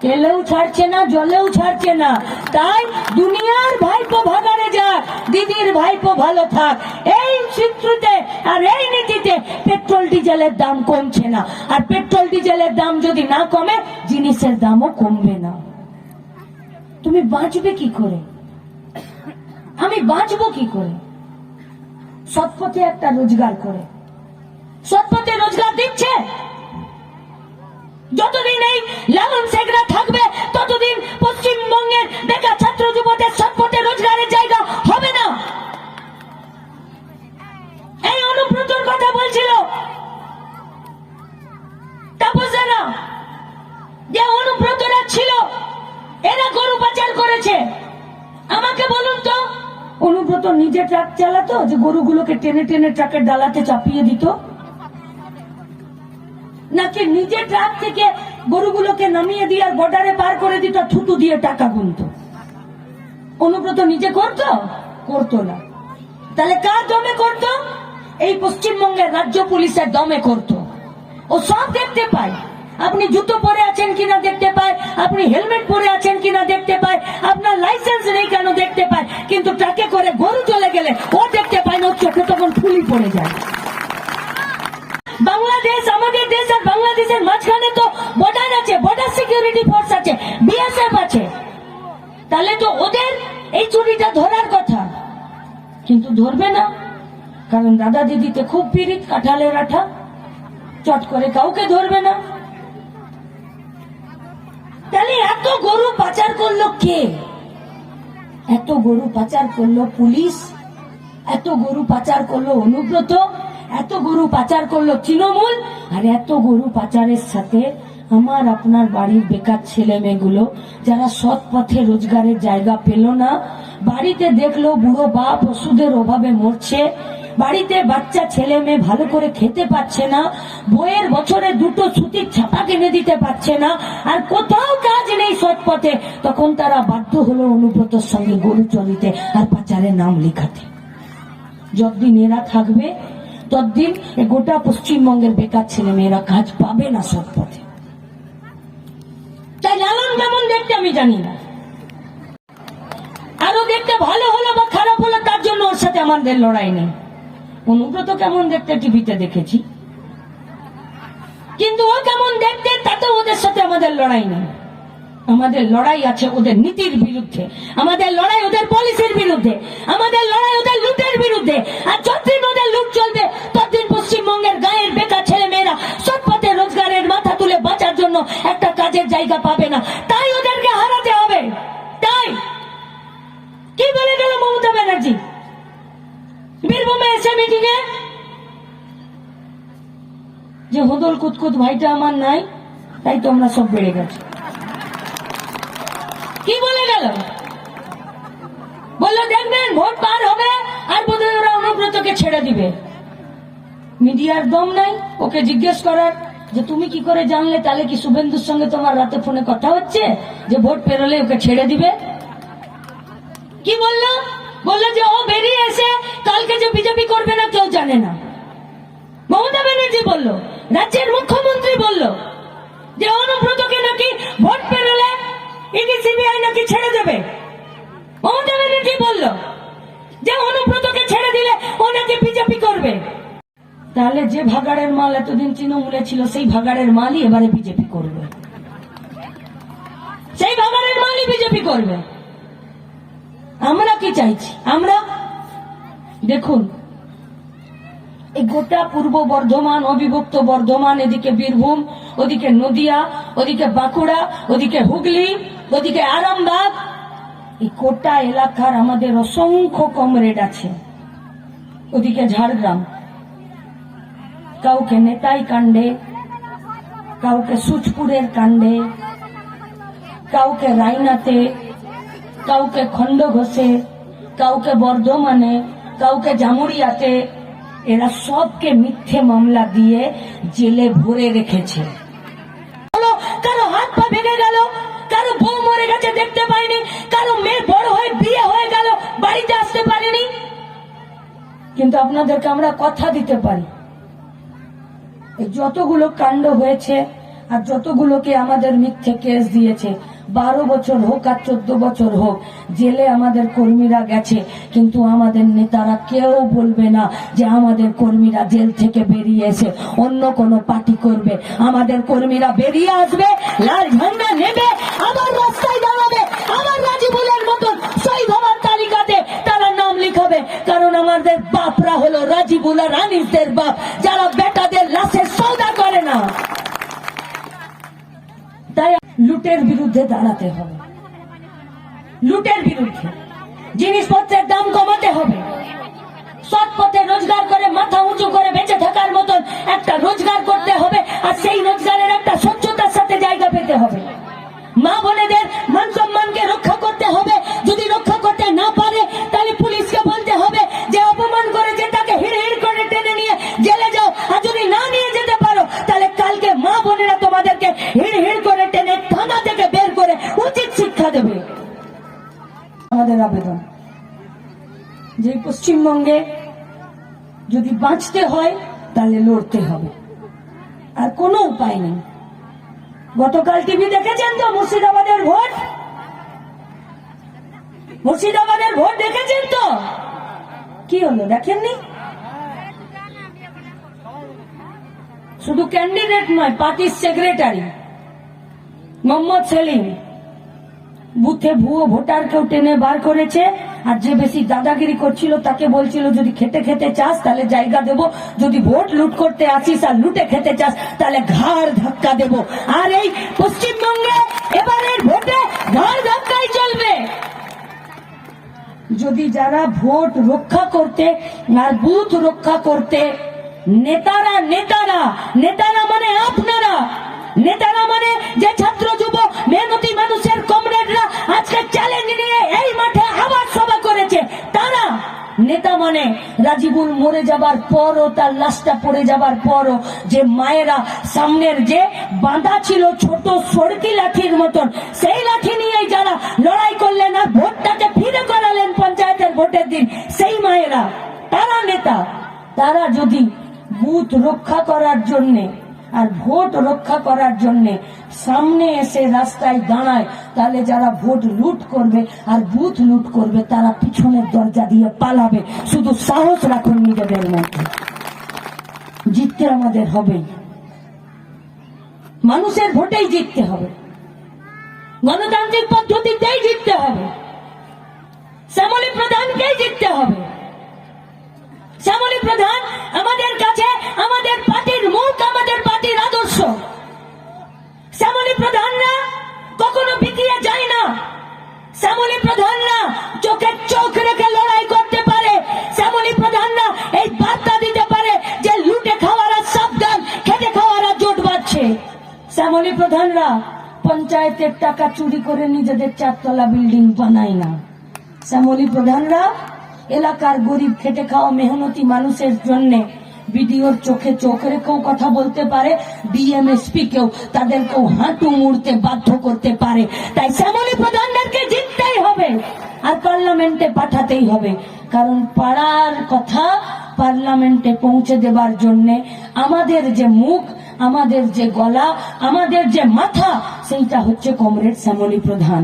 তেলেও ছাড়ছে না, জলেও ছাড়ছে না। তাই দুনিয়ার ভাইপো ভাগাড়ে যাক, দিদির ভাইপো ভালো থাক, এই সূত্রতে আর এই নীতিতে পেট্রোল ডিজেলের দাম কমছে না। আর পেট্রোল ডিজেলের দাম যদি না কমে, জিনিসের দামও কমবে না। তুমি বাঁচবে কি করে? আমি বাঁচবো কি করে? সৎপথে একটা রোজগার করে। সৎপথে রোজগার দিচ্ছে? যতদিন এই লালন শেখরা থাকবে, ততদিন পশ্চিমবঙ্গের বেকার ছাত্র যুবদের সৎপথে রোজগারের জায়গা হবে না। এই অনুব্রতর কথা বলছিল তাপসেরা, যে অনুব্রতরা ছিল, এরা গরু পাচার করেছে। আমাকে বলুন তো, অনুব্রত নিজে ট্রাক চালাতো যে গরুগুলোকে টেনে টেনে ট্রাকের ডালাতে চাপিয়ে দিত, নাকি নিজে ট্রাক থেকে গরুগুলোকে নামিয়ে দিয়ে আর বর্ডারে পার করে দিত, থুতু দিয়ে টাকা গুনতো? অনুব্রত নিজে করতো? করতো না। তাহলে কার দমে করতো? এই পশ্চিমবঙ্গের রাজ্য পুলিশের দমে করতো। ও সব দেখতে পায়। আপনি জুতো পরে আছেন কিনা দেখতে পায়, আপনি হেলমেট পরে আছেন কিনা দেখতে পায়, আপনার লাইসেন্স নেই কেন দেখতে পায়, কিন্তু ট্রাকে করে গরু চলে গেলে ও দেখতে পায় না, চোখে তখন ফুলি পড়ে যায়। বাংলাদেশ, আমাদের দেশ আর বাংলাদেশের মাঝখানে তো বর্ডার আছে, বর্ডার সিকিউরিটি ফোর্স আছে, বিএসএফ আছে। তাহলে তো ওদের এই চুরিটা ধরার কথা, কিন্তু ধরবে না, কারণ দাদা দিদিতে খুব পীড়িত, কাঁঠালের আঠা, চট করে কাউকে ধরবে না। তাহলে এত গরু পাচার করলো কে? এত গরু পাচার করলো পুলিশ, এত গরু পাচার করলো অনুব্রত, এত গরু পাচার করলো তৃণমূল, আর এত গরু পাচারের সাথে আমার আপনার বাড়ির বেকার ছেলে মেয়েগুলো, যারা সৎ পথে রোজগারের জায়গা পেল না, বাড়িতে দেখলো বুড়ো বাপ ওষুধের অভাবে মরছে, বাড়িতে বাচ্চা ছেলে মেয়ে ভালো করে খেতে পাচ্ছে না, বইয়ের বছরে দুটো সুতির ছাপা কিনে দিতে পারছে না, আর কোথাও কাজ নেই সৎ পথে, তখন তারা বাধ্য হলো অনুব্রতর সঙ্গে গরু চলিতে আর পাচারের নাম লেখাতে। যতদিন এরা থাকবে, ততদিন গোটা পশ্চিমবঙ্গের বেকার ছেলে মেয়েরা কাজ পাবে না সৎ পথে। তাই লালন কেমন দেখতে আমি জানি না, আরো দেখতে ভালো হলো বা খারাপ হলো তার জন্য ওর সাথে আমাদের লড়াই নেই। অনুব্রত কেমন দেখতে টিভিতে দেখেছি, কিন্তু ও কেমন দেখতে তাতে ওদের সাথে আমাদের লড়াই নেই। আমাদের লড়াই আছে ওদের নীতির বিরুদ্ধে, আমাদের লড়াই ওদের পলিসির বিরুদ্ধে, আমাদের লড়াই ওদের লুটের বিরুদ্ধে। আর যতদিন ওদের লুট চলবে, ততদিন পশ্চিমবঙ্গের গায়ের বেকার ছেলে মেয়েরা সৎপথে রোজগারের মাথা তুলে বাঁচার জন্য একটা কাজের জায়গা পাবে না। তাই ওদেরকে হারাতে হবে। তাই কি বলে গেল মমতা ব্যানার্জি বীরভূমে এসে মিটিংয়ে, যে হুদল কুতকুত ভাইটা আমার নাই, তাই তো আমরা সব বেড়ে গেছি। কি বলে গেল? বললো দেখবেন ভোট পার হবে আর বোধহয় ওরা অনুব্রতকে ছেড়ে দিবে। মিডিয়ার দম নাই ওকে জিজ্ঞেস করার যে তুমি কি করে জানলে? তাহলে কি শুভেন্দুর সঙ্গে তোমার রাতে ফোনে কথা হচ্ছে যে ভোট পেরোলে ওকে ছেড়ে দিবে? কি বললো? বললো যে ও বেরিয়ে এসে কালকে যে বিজেপি করবে না কেউ জানে না। মমতা ব্যানার্জি বলল, রাজ্যের মুখ্যমন্ত্রী বলল যে অনুব্রতকে নাকি ভোট পেরোলে ইডি সিবিআই নাকি ছেড়ে দেবে। মমতা ব্যানার্জি বলল যে অনুব্রতকে ছেড়ে দিলে ও নাকি বিজেপি করবে। তাহলে যে ভাগাড়ের মাল এতদিন তৃণমূলে ছিল, সেই ভাগাড়ের মালই এবারে বিজেপি করবে, সেই ভাগাড়ের মালই বিজেপি করবে। আমরা কি চাইছি? আমরা দেখুন, এই গোটা পূর্ব বর্ধমান, অবিভক্ত বর্ধমান, এদিকে বীরভূম, ওদিকে নদিয়া, ওদিকে বাঁকুড়া, ওদিকে হুগলি, ওদিকে আরামবাগ, এই গোটা এলাকার আমাদের অসংখ্য কমরেড আছে। ওদিকে ঝাড়গ্রাম, কাউকে নেতাই কাণ্ডে, কাউকে সুচপুরের কাণ্ডে, কাউকে রায়নাতে, কাউকে খন্ডঘোষে, কাউকে বর্ধমানে, কাউকে জামুরিয়াতে, এরা সবকে মিথ্যে মামলা দিয়ে জেলে ভরে রেখেছে। কারো হাত পা ভেঙে গেল, কারো বউ মরে গেছে দেখতে পাইনি, কারো মেয়ে বড় হয়ে বিয়ে হয়ে গেল বাড়িতে আসতে পারেনি। কিন্তু আপনাদেরকে আমরা কথা দিতে পারি, যতগুলো কাণ্ড হয়েছে আর যতগুলোকে আমাদের মিথ্যে কেস দিয়েছে, 12 বছর হোক আর 14 বছর হোক, জেলে আমাদের কর্মীরা গেছে, কিন্তু আমাদের নেতারা কেউ বলবে না যে আমাদের কর্মীরা জেল থেকে বেরিয়ে এসে অন্য কোনো পার্টি করবে। আমাদের কর্মীরা বেরিয়ে আসবে, লাল ঝান্ডা নেবে, আবার রাস্তায় দাঁড়াবে, আবার রাজিবুলের মতন শহীদ হওয়ার তালিকাতে তারা নাম লিখাবে। কারণ আমাদের বাপরা হলো রাজিবুল আর আনিসদের বাপ, যারা বেটাদের লাশের সওদা করে না। তাই লুটের বিরুদ্ধে দাঁড়াতে হবে, লুটের বিরুদ্ধে। জিনিসপত্রের দাম কমাতে হবে, সৎ পথে রোজগার করে মাথা উঁচু করে বেঁচে থাকার মতন একটা রোজগার করতে হবে, আর সেই রোজগারের একটা স্বচ্ছতার সাথে জায়গা পেতে হবে। মা বোনেদের মান সম্মানকে রক্ষা করতে হবে। যদি রক্ষা করতে না পারে তাহলে পুলিশকে বলতে হবে যে অপমান করেছে তাকে হিড় হিড় করে টেনে নিয়ে জেলে যাও। আর যদি না নিয়ে যেতে পারো তাহলে কালকে মা বোনেরা তোমাদেরকে হিড় হিড় করে টেনে থানা থেকে বের করে উচিত শিক্ষা দেবে। আমাদের আবেদন যে পশ্চিমবঙ্গে যদি বাঁচতে হয় তাহলে লড়তে হবে, আর কোনো উপায় নেই। গতকাল টিভি দেখেছেন তো মুর্শিদাবাদের ভোট, মুর্শিদাবাদের ভোট দেখেছেন তো? কি হলো দেখেননি? শুধু ক্যান্ডিডেট নয়, পার্টির সেক্রেটারি মোহাম্মদ সেলিম বুথে ভুয়ো ভোটারকেও টেনে বার করেছে। আর যে বেশি দাদাগিরি করছিল তাকে বলছিল যদি খেতে খেতে চাস তাহলে জায়গা দেব, যদি ভোট লুট করতে আসিস আর লুটে খেতে চাস তাহলে ঘাড় ধাক্কা দেব। আর এই পশ্চিমবঙ্গে এবারের ভোটে ঘাড় ধাক্কাই চলবে। যদি যারা ভোট রক্ষা করতে আর বুথ রক্ষা করতে নেতারা নেতারা নেতারা মানে আপনারা, নেতারা মানে যে ছাত্র যুব মেহনতি মানুষের কমরেডরা আজকে চ্যালেঞ্জ নিয়ে এই মাঠে আবার সভা করেছে, তারা নেতা মানে রাজিবুল মরে যাবার পরও, তার লাশটা পড়ে যাবার পরও যে মায়েরা সামনের যে বাঁধা ছিল ছোট সড়কি লাঠির মতন, সেই লাঠি নিয়েই যারা লড়াই করলেন আর ভোটটাকে ফিরে করালেন পঞ্চায়েতের ভোটের দিন, সেই মায়েরা, তারা নেতা। তারা যদি বুথ রক্ষা করার জন্যে আর ভোট রক্ষা করার জন্যে সামনে এসে রাস্তায় দাঁড়ায়, তাহলে যারা ভোট লুট করবে আর বুথ লুট করবে তারা পিছনের দরজা দিয়ে পালাবে। শুধু সাহস রাখুন নিজেদের মধ্যে, জিততে আমাদের হবেই, মানুষের ভোটেই জিততে হবে, গণতান্ত্রিক পদ্ধতিতেই জিততে হবে, শ্যামলী প্রধানকেই জিততে হবে। শ্যামলী প্রধান আমাদের কাছে আমাদের পার্টির মুখ, আমাদের পার্টির আদর্শ। শ্যামলী প্রধানরা কখনো বিকিয়ে যায় না, শ্যামলী প্রধানরা চোখে চোখ রেখে লড়াই করতে পারে, শ্যামলী প্রধানরা এই বার্তা দিতে পারে যে লুটে খাওয়ারা সাবধান, খেটে খাওয়ারা জোট বাঁধছে। শ্যামলী প্রধানরা পঞ্চায়েতের টাকা চুরি করে নিজেদের 4 তলা বিল্ডিং বানায় না। শ্যামলী প্রধানরা এলাকার গরিব খেটে খাওয়া মেহনতি মানুষের জন্য বিডিওর চোখে চোখ রেখেও কথা বলতে পারে, ডিএমএসপি কেও তাদেরকেও হাঁটু মুড়তে বাধ্য করতে পারে। তাই শ্যামলী প্রধানদেরকে জিততেই হবে আর পার্লামেন্টে পাঠাতেই হবে, কারণ পাড়ার কথা পার্লামেন্টে পৌঁছে দেবার জন্য আমাদের যে মুখ, আমাদের যে গলা, আমাদের যে মাথা, সেইটা হচ্ছে কমরেড শ্যামলী প্রধান।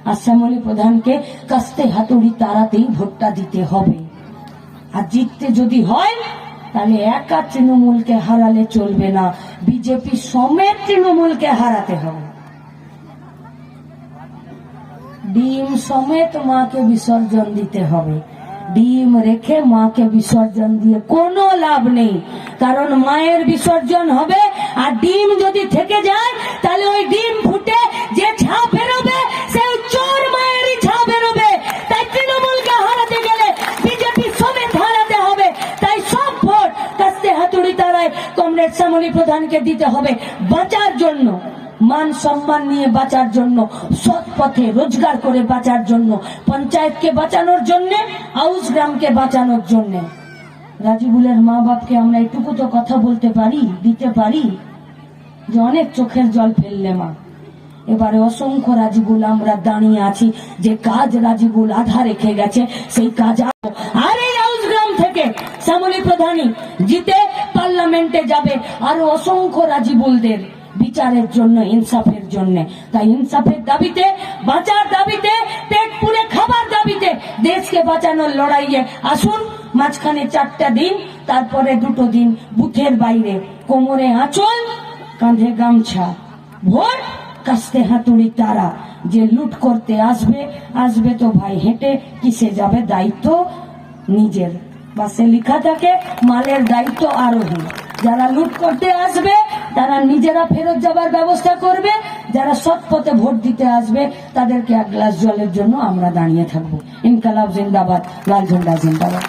আর শ্যামলী প্রধানকে কাস্তে হাতুড়ি তাড়াতেই ভোটটা দিতে হবে। আর জিততে যদি হয় তাহলে একা তৃণমূলকে হারালে চলবে না, বিজেপি সমেত তৃণমূলকে হারাতে হবে। ডিম সমেত মাকে বিসর্জন দিতে হবে, ডিম রেখে মাকে বিসর্জন দিয়ে কোনো লাভ নেই, কারণ মায়ের বিসর্জন হবে আর ডিম যদি থেকে যায় তাহলে ওই ডিম ফুটে যে ছা বেরোবে সেই চোর মায়েরই ছা বেরোবে। তাই তৃণমূলকে হারাতে গেলে বিজেপি সমেত হারাতে হবে। তাই সব ভোট কাস্তে হাতুড়ি তারায় কমরেড শ্যামলী প্রধানকে দিতে হবে, বাঁচার জন্য, মান সম্মান নিয়ে বাঁচার জন্য, সৎ পথে রোজগার করে বাঁচার জন্য, পঞ্চায়েতকে বাঁচানোর জন্য, আউশ গ্রামকে বাঁচানোর জন্য। রাজিবুলের মা বাপকে আমরা এটুকু তো কথা বলতে পারি, দিতে পারি যে অনেক চোখের জল ফেললে মা, এবারে অসংখ্য রাজিবুল আমরা দাঁড়িয়ে আছি, যে কাজ রাজিবুল আধা রেখে গেছে সেই কাজ। আর এই আউশ গ্রাম থেকে শ্যামলী প্রধানই জিতে পার্লামেন্টে যাবে, আরো অসংখ্য রাজিবুলদের বিচারের জন্য, ইনসাফের জন্য। তাই ইনসাফের দাবিতে, বাঁচার দাবিতে, পেট পুরে খাবার দাবিতে, দেশকে বাঁচানোর লড়াইয়ে আসুন। মাঝখানে 4টা দিন, তারপরে 2টো দিন বুথের বাইরে, কোমরে আঁচল, কাঁধে গামছা, ভোট কাস্তে হাতুড়ি তারা। যে লুট করতে আসবে, আসবে তো ভাই হেঁটে, কিসে যাবে, দায়িত্ব নিজের। বাসে লেখা থাকে মালের দায়িত্ব আরোহী। যারা লুট করতে আসবে তারা নিজেরা ফেরত যাবার ব্যবস্থা করবে, যারা সৎ পথে ভোট দিতে আসবে তাদেরকে 1 গ্লাস জলের জন্য আমরা দাঁড়িয়ে থাকবো। ইনকালাব জিন্দাবাদ, লাল ঝন্ডা জিন্দাবাদ।